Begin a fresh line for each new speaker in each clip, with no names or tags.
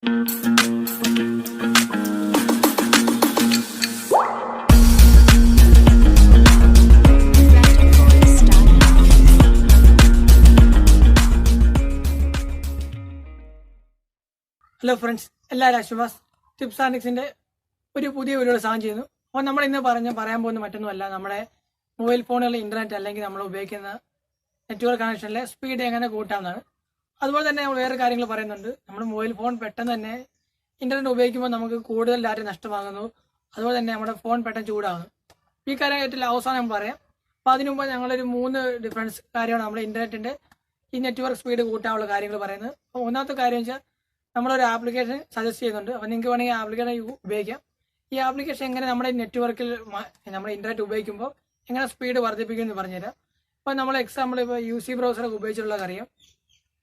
Hello friends, എല്ലാവരും അശ്വാസ് tips and ടിക്സിൻ്റെ ഒരു പുതിയ വീഡിയോ സാധനം ചെയ്യുന്നു. അപ്പോൾ നമ്മൾ ഇന്ന് പറയാൻ പോകുന്ന മറ്റൊന്നുമല്ല, നമ്മുടെ മൊബൈൽ ഫോണുകളിൽ ഇൻ്റർനെറ്റ് അല്ലെങ്കിൽ നമ്മൾ ഉപയോഗിക്കുന്ന നെറ്റ്വർക്ക് കണക്ഷനിലെ സ്പീഡ് എങ്ങനെ കൂട്ടാമെന്നാണ്. അതുപോലെ തന്നെ നമ്മൾ വേറെ കാര്യങ്ങൾ പറയുന്നുണ്ട്. നമ്മുടെ മൊബൈൽ ഫോൺ പെട്ടെന്ന് തന്നെ ഇൻ്റർനെറ്റ് ഉപയോഗിക്കുമ്പോൾ നമുക്ക് കൂടുതൽ ഡാറ്റ നഷ്ടമാകുന്നു. അതുപോലെ തന്നെ നമ്മുടെ ഫോൺ പെട്ടെന്ന് ചൂടാകുന്നു. ഈ കാര്യമായിട്ടില്ല അവസാനം നമ്മൾ പറയാം. അപ്പോൾ അതിനു മുമ്പ് ഞങ്ങളൊരു 3 ഡിഫറൻസ് കാര്യമാണ് നമ്മുടെ ഇൻ്റർനെറ്റിൻ്റെ ഈ നെറ്റ്വർക്ക് സ്പീഡ് കൂട്ടാനുള്ള കാര്യങ്ങൾ പറയുന്നത്. അപ്പോൾ ഒന്നാമത്തെ കാര്യം വെച്ചാൽ നമ്മളൊരു ആപ്ലിക്കേഷൻ സജസ്റ്റ് ചെയ്യുന്നുണ്ട്. അപ്പോൾ നിങ്ങൾക്ക് വേണമെങ്കിൽ ആപ്ലിക്കേഷൻ ഉപയോഗിക്കാം. ഈ ആപ്ലിക്കേഷൻ എങ്ങനെ നമ്മുടെ നെറ്റ്വർക്കിൽ നമ്മുടെ ഇൻ്റർനെറ്റ് ഉപയോഗിക്കുമ്പോൾ എങ്ങനെ സ്പീഡ് വർദ്ധിപ്പിക്കുമെന്ന് പറഞ്ഞുതരാം. അപ്പോൾ നമ്മൾ എക്സാമ്പിൾ ഇപ്പോൾ UC ബ്രൗസറൊക്കെ ഉപയോഗിച്ചിട്ടുള്ളത് അറിയാം.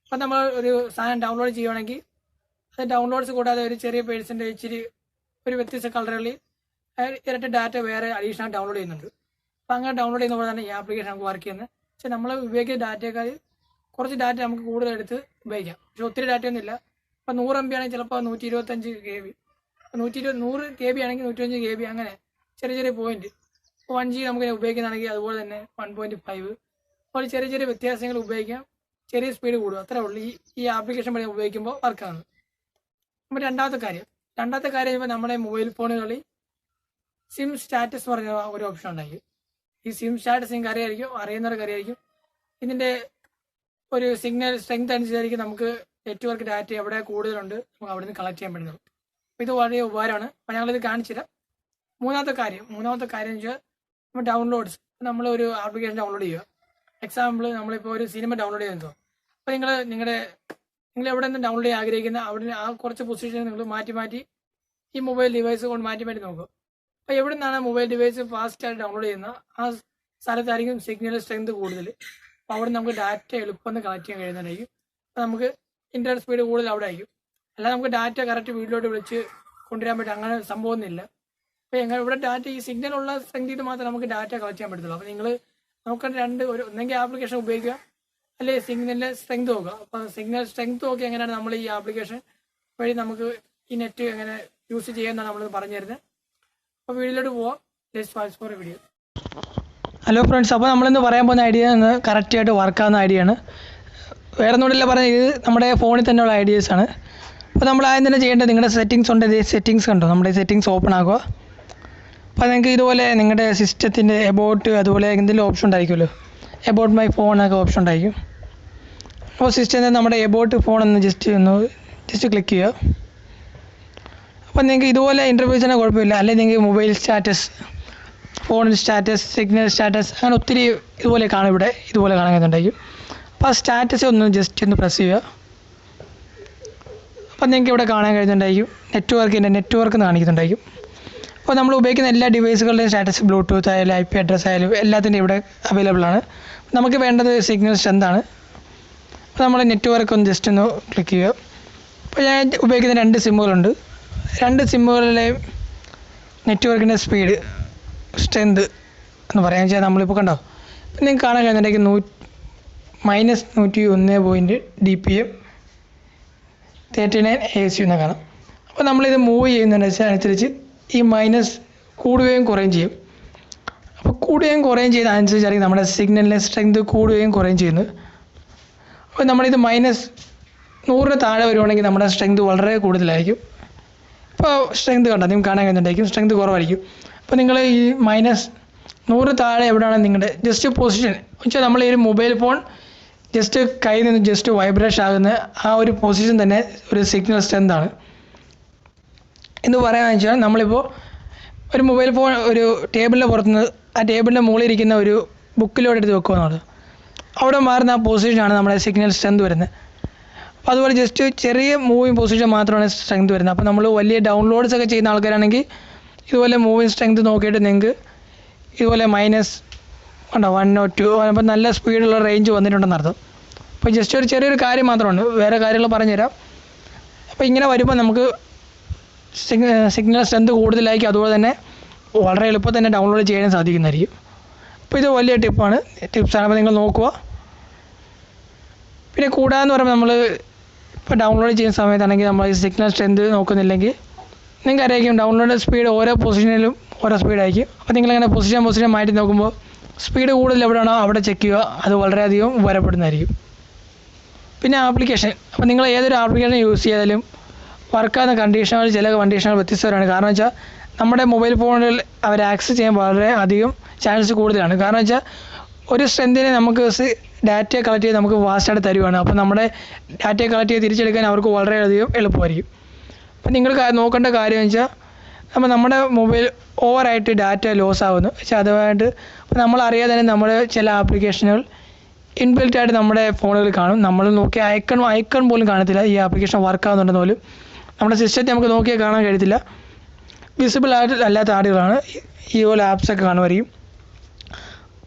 അപ്പോൾ നമ്മൾ ഒരു സാധനം ഡൗൺലോഡ് ചെയ്യുകയാണെങ്കിൽ അത് ഡൗൺലോഡ്സ് കൂടാതെ ഒരു ചെറിയ പേഴ്സൻറ്റേജ് ഇച്ചിരി ഒരു വ്യത്യസ്ത കളറുകളിൽ ഇരട്ടി ഡാറ്റ വേറെ അഡീഷണൽ ഡൗൺലോഡ് ചെയ്യുന്നുണ്ട്. അപ്പോൾ അങ്ങനെ ഡൗൺലോഡ് ചെയ്യുന്ന പോലെ തന്നെ ഈ ആപ്ലിക്കേഷൻ നമുക്ക് വർക്ക് ചെയ്യുന്നത്. പക്ഷേ നമ്മൾ ഉപയോഗിക്കുന്ന ഡാറ്റയേക്കാൾ കുറച്ച് ഡാറ്റ നമുക്ക് കൂടുതൽ എടുത്ത് ഉപയോഗിക്കാം. പക്ഷേ ഒത്തിരി ഡാറ്റയൊന്നുമില്ല. ഇപ്പോൾ 100 MB ആണെങ്കിൽ ചിലപ്പോൾ 125 KB, 100 KB ആണെങ്കിൽ 125 KB, അങ്ങനെ ചെറിയ ചെറിയ പോയിന്റ്. 1G നമുക്ക് ഉപയോഗിക്കുന്നതാണെങ്കിൽ അതുപോലെ തന്നെ 1.5 അതുപോലെ ചെറിയ ചെറിയ വ്യത്യാസങ്ങൾ ഉപയോഗിക്കാം. ചെറിയ സ്പീഡ് കൂടും, അത്രേ ഉള്ളൂ ഈ ആപ്ലിക്കേഷൻ വഴി ഉപയോഗിക്കുമ്പോൾ വർക്കാണ്. അപ്പോൾ രണ്ടാമത്തെ കാര്യം ഇപ്പോൾ നമ്മുടെ മൊബൈൽ ഫോണുകളിൽ സിം സ്റ്റാറ്റസ് പറഞ്ഞ ഒരു ഓപ്ഷൻ ഉണ്ടായിരിക്കും. ഈ സിം സ്റ്റാറ്റസ് നിങ്ങൾക്ക് അറിയുന്നവർക്ക് അറിയായിരിക്കും. ഇതിൻ്റെ ഒരു സിഗ്നൽ സ്ട്രെങ്ത് അനുസരിച്ചായിരിക്കും നമുക്ക് നെറ്റ്വർക്ക് ഡാറ്റ എവിടെ കൂടുതലുണ്ട് നമുക്ക് അവിടെ നിന്ന് കളക്ട് ചെയ്യാൻ പറ്റുന്നത്. അപ്പോൾ ഇത് വളരെ ഉപകാരമാണ്. അപ്പോൾ ഞങ്ങളിത് കാണിച്ചുതരാം. മൂന്നാമത്തെ കാര്യം എന്ന് വെച്ചാൽ നമ്മൾ ഡൗൺലോഡ്സ്. നമ്മളൊരു ആപ്ലിക്കേഷൻ ഡൗൺലോഡ് ചെയ്യുക. എക്സാമ്പിൾ നമ്മളിപ്പോൾ ഒരു സിനിമ ഡൗൺലോഡ് ചെയ്യുന്നതോ, അപ്പോൾ നിങ്ങൾ എവിടെ നിന്ന് ഡൗൺലോഡ് ചെയ്യാൻ ആഗ്രഹിക്കുന്ന അവിടെ ആ കുറച്ച് പൊസിഷൻ നിങ്ങൾ മാറ്റി ഈ മൊബൈൽ ഡിവൈസ് കൊണ്ട് മാറ്റി നോക്കുക. അപ്പോൾ എവിടെ നിന്നാണ് മൊബൈൽ ഡിവൈസ് ഫാസ്റ്റായിട്ട് ഡൗൺലോഡ് ചെയ്യുന്നത് ആ സ്ഥലത്തായിരിക്കും സിഗ്നൽ സ്ട്രെങ്ത് കൂടുതൽ. അപ്പോൾ അവിടെ നമുക്ക് ഡാറ്റ എളുപ്പം കളക്ട് ചെയ്യാൻ കഴിയുന്നതായിരിക്കും. അപ്പോൾ നമുക്ക് ഇൻ്റർനെറ്റ് സ്പീഡ് കൂടുതൽ അവിടെ ആയിരിക്കും. അല്ലാതെ നമുക്ക് ഡാറ്റ കറക്റ്റ് വീട്ടിലോട്ട് വിളിച്ച് കൊണ്ടുവരാൻ പറ്റും, അങ്ങനെ സംഭവമൊന്നുമില്ല. അപ്പോൾ ഇവിടെ ഡാറ്റ ഈ സിഗ്നൽ ഉള്ള സ്ട്രെങ്ത് ചെയ്ത് മാത്രമേ നമുക്ക് ഡാറ്റ കളക്ട് ചെയ്യാൻ പറ്റത്തുള്ളൂ. അപ്പോൾ നിങ്ങൾ നോക്കേണ്ട ഒന്നെങ്കിൽ ആപ്ലിക്കേഷൻ ഉപയോഗിക്കുക, അല്ലെങ്കിൽ സിഗ്നലിൻ്റെ സ്ട്രെങ്ത് നോക്കുക. അപ്പോൾ സിഗ്നൽ സ്ട്രെങ്ത് നോക്കി എങ്ങനെയാണ് നമ്മൾ ഈ ആപ്ലിക്കേഷൻ വഴി നമുക്ക് ഈ നെറ്റ് എങ്ങനെ യൂസ് ചെയ്യാമെന്നാണ് നമ്മൾ പറഞ്ഞു തരുന്നത്. അപ്പോൾ വീഡിയോയിലോട്ട് പോവാം. Let's watch for a video. Hello friends, അപ്പോൾ നമ്മളിന്ന് പറയാൻ പോകുന്ന ഐഡിയ കറക്റ്റായിട്ട് വർക്കാവുന്ന ഐഡിയ ആണ്. വേറെ ഒന്നുമില്ല പറഞ്ഞാൽ ഇത് നമ്മുടെ ഫോണിൽ തന്നെയുള്ള ഐഡിയാസാണ്. അപ്പോൾ നമ്മൾ ആദ്യം തന്നെ ചെയ്യേണ്ടത് നിങ്ങളുടെ സെറ്റിങ്സ് ഉണ്ട്. സെറ്റിങ്സ് കണ്ടോ, നമ്മുടെ സെറ്റിങ്സ് ഓപ്പൺ ആക്കുക. അപ്പോൾ നിങ്ങൾക്ക് ഇതുപോലെ നിങ്ങളുടെ സിസ്റ്റത്തിൻ്റെ എബൌട്ട് അതുപോലെ എന്തെങ്കിലും ഓപ്ഷൻ ഉണ്ടായിരിക്കുമല്ലോ, എബൌട്ട് മൈ ഫോൺ ഒക്കെ ഓപ്ഷൻ ഉണ്ടായിരിക്കും. അപ്പോൾ സിസ്റ്റത്തിൽ നമ്മുടെ എബൌട്ട് ഫോൺ ഒന്ന് ജസ്റ്റ് ക്ലിക്ക് ചെയ്യുക. അപ്പോൾ നിങ്ങൾക്ക് ഇതുപോലെ ഇൻ്റർഫേസിന് കുഴപ്പമില്ല. അല്ലെങ്കിൽ നിങ്ങൾക്ക് mobile status, phone status, signal status, അങ്ങനെ ഒത്തിരി ഇതുപോലെ കാണുന്നുണ്ടായിരിക്കും. അപ്പോൾ ആ സ്റ്റാറ്റസ് ഒന്ന് പ്രസ് ചെയ്യുക. അപ്പോൾ നിങ്ങൾക്ക് ഇവിടെ കാണാൻ കഴിയുന്നുണ്ടായിരിക്കും നെറ്റ്വർക്ക് കാണിക്കുന്നുണ്ടായിരിക്കും. അപ്പോൾ നമ്മൾ ഉപയോഗിക്കുന്ന എല്ലാ ഡിവൈസുകളുടെയും സ്റ്റാറ്റസ്, ബ്ലൂടൂത്ത് ആയാലും IP അഡ്രസ്സ് ആയാലും എല്ലാത്തിൻ്റെയും ഇവിടെ അവൈലബിൾ ആണ്. നമുക്ക് വേണ്ടത് സിഗ്നൽ സ്ട്രെങ്ത് ആണ്. അപ്പോൾ നമ്മൾ നെറ്റ്വർക്ക് ഒന്ന് ക്ലിക്ക് ചെയ്യുക. അപ്പോൾ ഞാൻ ഉപയോഗിക്കുന്ന 2 സിമ്മുകളുണ്ട്. 2 സിമ്മുകളിലെയും നെറ്റ്വർക്കിൻ്റെ സ്ട്രെങ്ത് എന്ന് പറയാൻ വെച്ചാൽ നമ്മളിപ്പോൾ കണ്ടോ, നിങ്ങൾക്ക് കാണാൻ കഴിയുന്നുണ്ടെങ്കിൽ -101 dpm 39 ASU എന്ന് കാണാം. അപ്പോൾ നമ്മളിത് മൂവ് ചെയ്യുന്നതിനനുസരിച്ച് ഈ മൈനസ് കൂടുകയും കുറയുകയും ചെയ്യും. അപ്പോൾ കൂടുകയും കുറയുകയും ചെയ്യുന്നതനുസരിച്ചായിരിക്കും നമ്മുടെ സിഗ്നലിൻ്റെ സ്ട്രെങ്ത് കൂടുകയും കുറയുകയും ചെയ്യുന്നത്. അപ്പോൾ നമ്മളിത് -100 താഴെ വരുവാണെങ്കിൽ നമ്മുടെ സ്ട്രെങ്ത് വളരെ കൂടുതലായിരിക്കും. ഇപ്പോൾ സ്ട്രെങ്ത് കണ്ടോ, നിങ്ങൾക്ക് കാണാൻ കഴിയുന്നുണ്ടായിരിക്കും സ്ട്രെങ്ത് കുറവായിരിക്കും. അപ്പോൾ നിങ്ങൾ ഈ -100 താഴെ എവിടെയാണ് നിങ്ങളുടെ പൊസിഷൻ വെച്ചാൽ നമ്മൾ ഈ ഒരു മൊബൈൽ ഫോൺ കയ്യിൽ നിന്ന് വൈബ്രേഷൻ ആകുന്ന ആ ഒരു പൊസിഷൻ തന്നെ ഒരു സിഗ്നൽ സ്ട്രെങ്ത് ആണ് എന്ന് പറയാമെന്ന് വെച്ചാൽ, നമ്മളിപ്പോൾ ഒരു മൊബൈൽ ഫോൺ ഒരു ടേബിളിൻ്റെ പുറത്തുനിന്ന് ആ ടേബിളിൻ്റെ മുകളിൽ ഇരിക്കുന്ന ഒരു ബുക്കിലോട്ട് എടുത്ത് വെക്കുകയെന്നുള്ളത്, അവിടെ മാറുന്ന ആ പൊസിഷനാണ് നമ്മുടെ സിഗ്നൽ സ്ട്രെങ്ത് വരുന്നത്. അപ്പോൾ അതുപോലെ ചെറിയ മൂവിങ് പൊസിഷൻ മാത്രമാണ് സ്ട്രെങ്ത് വരുന്നത്. അപ്പോൾ നമ്മൾ വലിയ ഡൗൺലോഡ്സ് ഒക്കെ ചെയ്യുന്ന ആൾക്കാരാണെങ്കിൽ ഇതുപോലെ മൂവിങ് സ്ട്രെങ്ത് നോക്കിയിട്ട് നിങ്ങൾക്ക് ഇതുപോലെ ഉണ്ടോ 1 or 2 അപ്പോൾ നല്ല സ്പീഡുള്ള റേഞ്ച് വന്നിട്ടുണ്ടെന്ന് അർത്ഥം. അപ്പോൾ ഒരു ചെറിയൊരു കാര്യം മാത്രമാണ്, വേറെ കാര്യങ്ങൾ പറഞ്ഞുതരാം. അപ്പോൾ ഇങ്ങനെ വരുമ്പോൾ നമുക്ക് സിഗ്നൽ സ്ട്രെങ്ത് കൂടുതലായിരിക്കും. അതുപോലെ തന്നെ വളരെ എളുപ്പം തന്നെ ഡൗൺലോഡ് ചെയ്യാൻ സാധിക്കുന്നതായിരിക്കും. അപ്പോൾ ഇത് വലിയ ടിപ്സാണ്. അപ്പോൾ നിങ്ങൾ നോക്കുക. പിന്നെ കൂടാതെന്ന് പറയുമ്പോൾ നമ്മൾ ഇപ്പോൾ ഡൗൺലോഡ് ചെയ്യുന്ന സമയത്താണെങ്കിൽ നമ്മൾ ഈ സിഗ്നൽ സ്ട്രെങ്ത് നോക്കുന്നില്ലെങ്കിൽ നിങ്ങൾക്ക് അറിയാം ഡൗൺലോഡ് സ്പീഡ് ഓരോ പൊസിഷനിലും ഓരോ സ്പീഡായിരിക്കും. അപ്പോൾ നിങ്ങളിങ്ങനെ പൊസിഷൻ മാറ്റി നോക്കുമ്പോൾ സ്പീഡ് കൂടുതൽ എവിടെയാണോ അവിടെ ചെക്ക് ചെയ്യുക. അത് വളരെയധികം ഉപകാരപ്പെടുന്നതായിരിക്കും. പിന്നെ ആപ്ലിക്കേഷൻ, അപ്പോൾ നിങ്ങൾ ഏതൊരു ആപ്ലിക്കേഷൻ യൂസ് ചെയ്താലും വർക്കാകുന്ന കണ്ടീഷനുകൾ ചില കണ്ടീഷനുകൾ വ്യത്യസ്തമാണ്. കാരണം വെച്ചാൽ നമ്മുടെ മൊബൈൽ ഫോണുകളിൽ അവർ ആക്സസ് ചെയ്യാൻ വളരെ അധികം ചാൻസ് കൂടുതലാണ്. കാരണം വെച്ചാൽ ഒരു സ്ട്രെങ്തിനെ നമുക്ക് ഡാറ്റ കളക്ട് ചെയ്ത് നമുക്ക് ഫാസ്റ്റായിട്ട് തരുവാണ്. അപ്പോൾ നമ്മുടെ ഡാറ്റ കളക്ട് ചെയ്ത് തിരിച്ചെടുക്കാൻ അവർക്ക് വളരെയധികം എളുപ്പമായിരിക്കും. അപ്പോൾ നിങ്ങൾ നോക്കേണ്ട കാര്യം എന്ന് വെച്ചാൽ നമ്മുടെ മൊബൈൽ ഓവറായിട്ട് ഡാറ്റ ലോസ് ആകുന്നു വെച്ചാൽ അതുമായിട്ട് അപ്പോൾ നമ്മളറിയാതെ തന്നെ നമ്മുടെ ചില ആപ്ലിക്കേഷനുകൾ ഇൻബിൽറ്റ് ആയിട്ട് നമ്മുടെ ഫോണുകളിൽ കാണും. നമ്മൾ നോക്കി ഐക്കൺ പോലും കാണത്തില്ല. ഈ ആപ്ലിക്കേഷൻ വർക്ക് ആകുന്നുണ്ടെന്ന് പോലും നമ്മുടെ സിസ്റ്റത്തിൽ നമുക്ക് നോക്കിയാൽ കാണാൻ കഴിയത്തില്ല. വിസിബിൾ ആയിട്ട് അല്ലാത്ത ആടുകളാണ് ഈ പോലെ ആപ്സൊക്കെ കാണുമായിരിക്കും.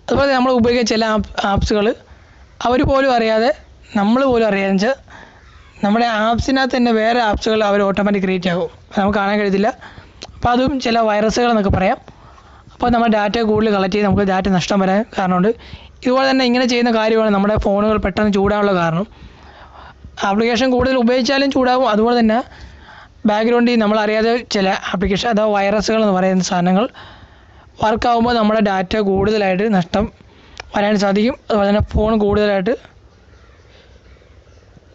അതുപോലെ നമ്മൾ ഉപയോഗിക്കുന്ന ചില ആപ്സുകൾ അവർ പോലും അറിയാതെ നമ്മൾ പോലും അറിയാതെന്ന് വെച്ചാൽ നമ്മുടെ ആപ്സിനകത്ത് തന്നെ വേറെ ആപ്സുകൾ അവർ ഓട്ടോമാറ്റിക് ക്രിയേറ്റ് ആകും. നമുക്ക് കാണാൻ കഴിയത്തില്ല. അപ്പോൾ അതും ചില വൈറസുകൾ എന്നൊക്കെ പറയാം. അപ്പോൾ നമ്മൾ ഡാറ്റ കൂടുതൽ കളക്ട് ചെയ്ത് നമുക്ക് ഡാറ്റ നഷ്ടം വരാൻ കാരണമുണ്ട്. ഇതുപോലെ തന്നെ ഇങ്ങനെ ചെയ്യുന്ന കാര്യമാണ് നമ്മുടെ ഫോണുകൾ പെട്ടെന്ന് ചൂടാനുള്ള കാരണം. ആപ്ലിക്കേഷൻ കൂടുതൽ ഉപയോഗിച്ചാലും ചൂടാകും. അതുപോലെ തന്നെ ബാക്ക്ഗ്രൗണ്ടിൽ നമ്മളറിയാതെ ചില ആപ്ലിക്കേഷൻ അഥവാ വൈറസുകൾ എന്ന് പറയുന്ന സാധനങ്ങൾ വർക്കാകുമ്പോൾ നമ്മുടെ ഡാറ്റ കൂടുതലായിട്ട് നഷ്ടം വരാൻ സാധിക്കും. അതുപോലെ തന്നെ ഫോൺ കൂടുതലായിട്ട്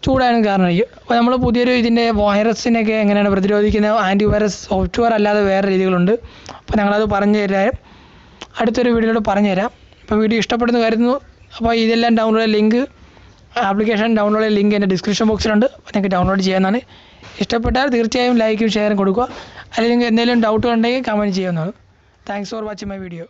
ചൂടാകാനും കാരണമായിരിക്കും. അപ്പോൾ നമ്മൾ പുതിയൊരു ഇതിൻ്റെ വൈറസിനൊക്കെ എങ്ങനെയാണ് പ്രതിരോധിക്കുന്ന ആൻറ്റിവൈറസ് സോഫ്റ്റ്വെയർ അല്ലാതെ വേറെ രീതികളുണ്ട്. അപ്പോൾ ഞങ്ങളത് പറഞ്ഞു തരാം, അടുത്തൊരു വീഡിയോയിലൂടെ പറഞ്ഞു തരാം. അപ്പോൾ വീഡിയോ ഇഷ്ടപ്പെടുന്നു കരുതുന്നു. അപ്പോൾ ഇതെല്ലാം download link application download link എൻ്റെ ഡിസ്ക്രിപ്ഷൻ ബോക്സിലുണ്ട്. അപ്പോൾ നിങ്ങൾക്ക് ഡൗൺലോഡ് ചെയ്യാവുന്നതാണ്. ഇഷ്ടപ്പെട്ടാൽ തീർച്ചയായും ലൈക്കും ഷെയറും കൊടുക്കുക. അല്ലെങ്കിൽ എന്തെങ്കിലും ഡൗട്ടുകൾ ഉണ്ടെങ്കിൽ കമൻറ്റ് ചെയ്യാവുന്നതാണ്. Thanks for watching my video.